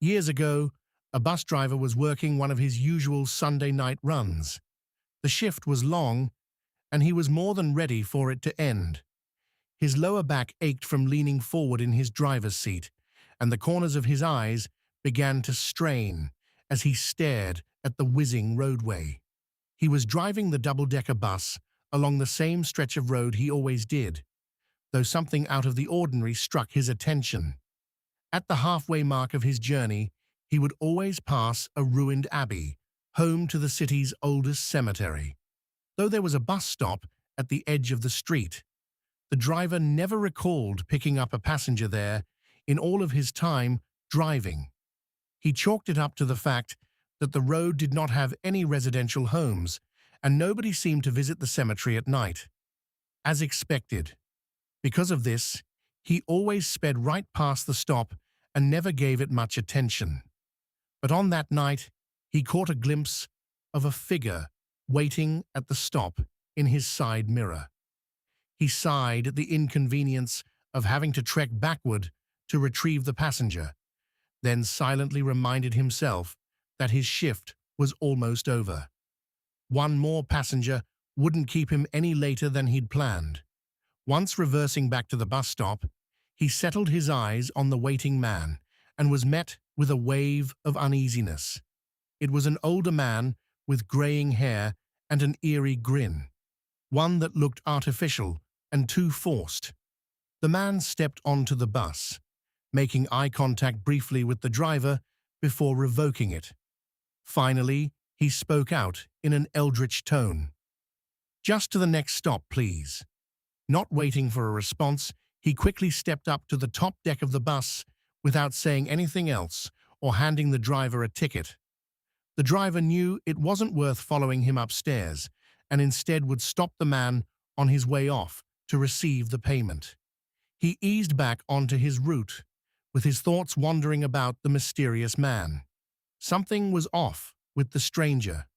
Years ago, a bus driver was working one of his usual Sunday night runs. The shift was long, and he was more than ready for it to end. His lower back ached from leaning forward in his driver's seat, and the corners of his eyes began to strain as he stared at the whizzing roadway. He was driving the double-decker bus along the same stretch of road he always did, though something out of the ordinary struck his attention. At the halfway mark of his journey, he would always pass a ruined abbey, home to the city's oldest cemetery. Though there was a bus stop at the edge of the street, the driver never recalled picking up a passenger there in all of his time driving. He chalked it up to the fact that the road did not have any residential homes, and nobody seemed to visit the cemetery at night. As expected. Because of this, he always sped right past the stop and never gave it much attention. But on that night, he caught a glimpse of a figure waiting at the stop in his side mirror. He sighed at the inconvenience of having to trek backward to retrieve the passenger, then silently reminded himself that his shift was almost over. One more passenger wouldn't keep him any later than he'd planned. Once reversing back to the bus stop, he settled his eyes on the waiting man and was met with a wave of uneasiness. It was an older man with graying hair and an eerie grin, one that looked artificial and too forced. The man stepped onto the bus, making eye contact briefly with the driver before revoking it. Finally, he spoke out in an eldritch tone. "Just to the next stop, please." Not waiting for a response, he quickly stepped up to the top deck of the bus without saying anything else or handing the driver a ticket. The driver knew it wasn't worth following him upstairs and instead would stop the man on his way off to receive the payment. He eased back onto his route, with his thoughts wandering about the mysterious man. Something was off with the stranger.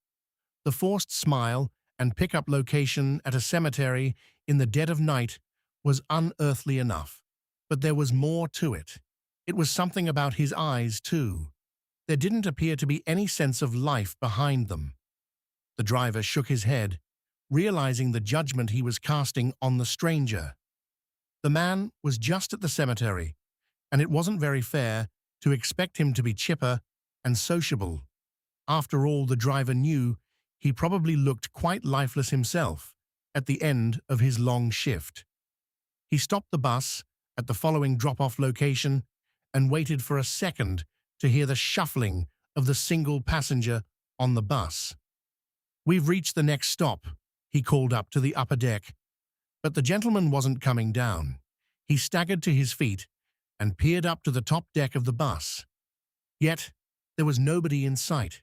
The forced smile and pickup location at a cemetery in the dead of night was unearthly enough, but there was more to it. It was something about his eyes, too. There didn't appear to be any sense of life behind them. The driver shook his head, realizing the judgment he was casting on the stranger. The man was just at the cemetery, and it wasn't very fair to expect him to be chipper and sociable. After all, the driver knew he probably looked quite lifeless himself at the end of his long shift. He stopped the bus at the following drop-off location and waited for a second to hear the shuffling of the single passenger on the bus. "We've reached the next stop," he called up to the upper deck, but the gentleman wasn't coming down. He staggered to his feet and peered up to the top deck of the bus. Yet, there was nobody in sight.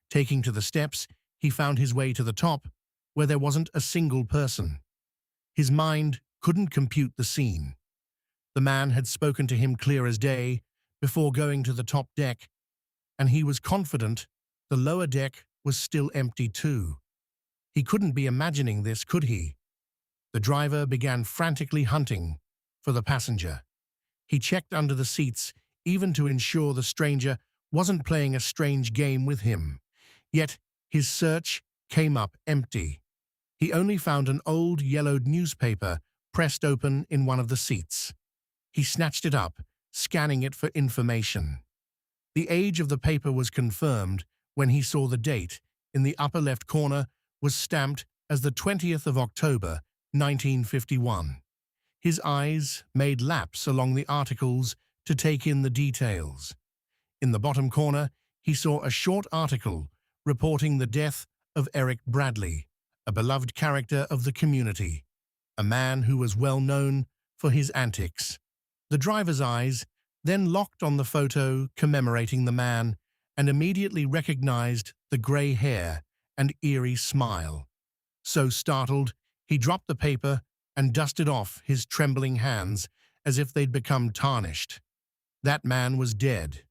Taking to the steps, he found his way to the top, where there wasn't a single person. His mind couldn't compute the scene. The man had spoken to him clear as day before going to the top deck, and he was confident the lower deck was still empty too. He couldn't be imagining this, could he? The driver began frantically hunting for the passenger. He checked under the seats, even to ensure the stranger wasn't playing a strange game with him. Yet his search came up empty. He only found an old yellowed newspaper pressed open in one of the seats. He snatched it up, scanning it for information. The age of the paper was confirmed when he saw the date in the upper left corner was stamped as the 20th of October, 1951. His eyes made laps along the articles to take in the details. In the bottom corner, he saw a short article reporting the death of Eric Bradley, a beloved character of the community, a man who was well known for his antics. The driver's eyes then locked on the photo commemorating the man and immediately recognized the gray hair and eerie smile. So startled, he dropped the paper and dusted off his trembling hands as if they'd become tarnished. That man was dead,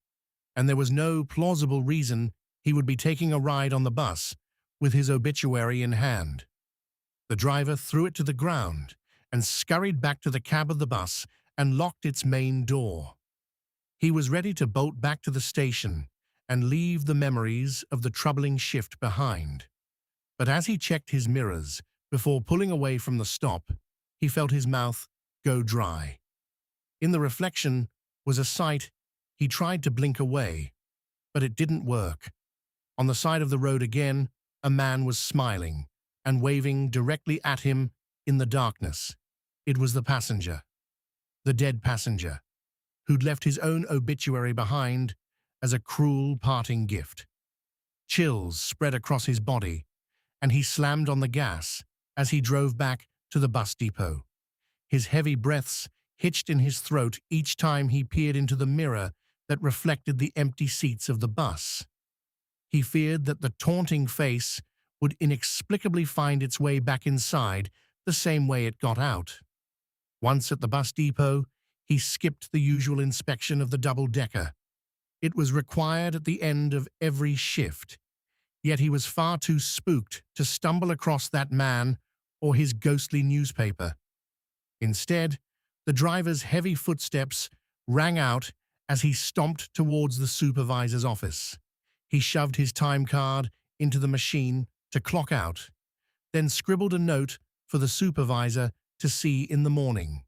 and there was no plausible reason he would be taking a ride on the bus with his obituary in hand. The driver threw it to the ground and scurried back to the cab of the bus and locked its main door. He was ready to bolt back to the station and leave the memories of the troubling shift behind. But as he checked his mirrors before pulling away from the stop, he felt his mouth go dry. In the reflection was a sight. He tried to blink away, but it didn't work. On the side of the road again, a man was smiling and waving directly at him in the darkness. It was the passenger, the dead passenger, who'd left his own obituary behind as a cruel parting gift. Chills spread across his body, and he slammed on the gas as he drove back to the bus depot. His heavy breaths hitched in his throat each time he peered into the mirror that reflected the empty seats of the bus. He feared that the taunting face would inexplicably find its way back inside the same way it got out. Once at the bus depot, he skipped the usual inspection of the double-decker. It was required at the end of every shift, yet he was far too spooked to stumble across that man or his ghostly newspaper. Instead, the driver's heavy footsteps rang out as he stomped towards the supervisor's office. He shoved his time card into the machine to clock out, then scribbled a note for the supervisor to see in the morning,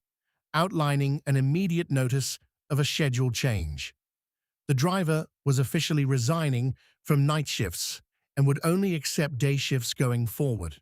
outlining an immediate notice of a schedule change. The driver was officially resigning from night shifts and would only accept day shifts going forward.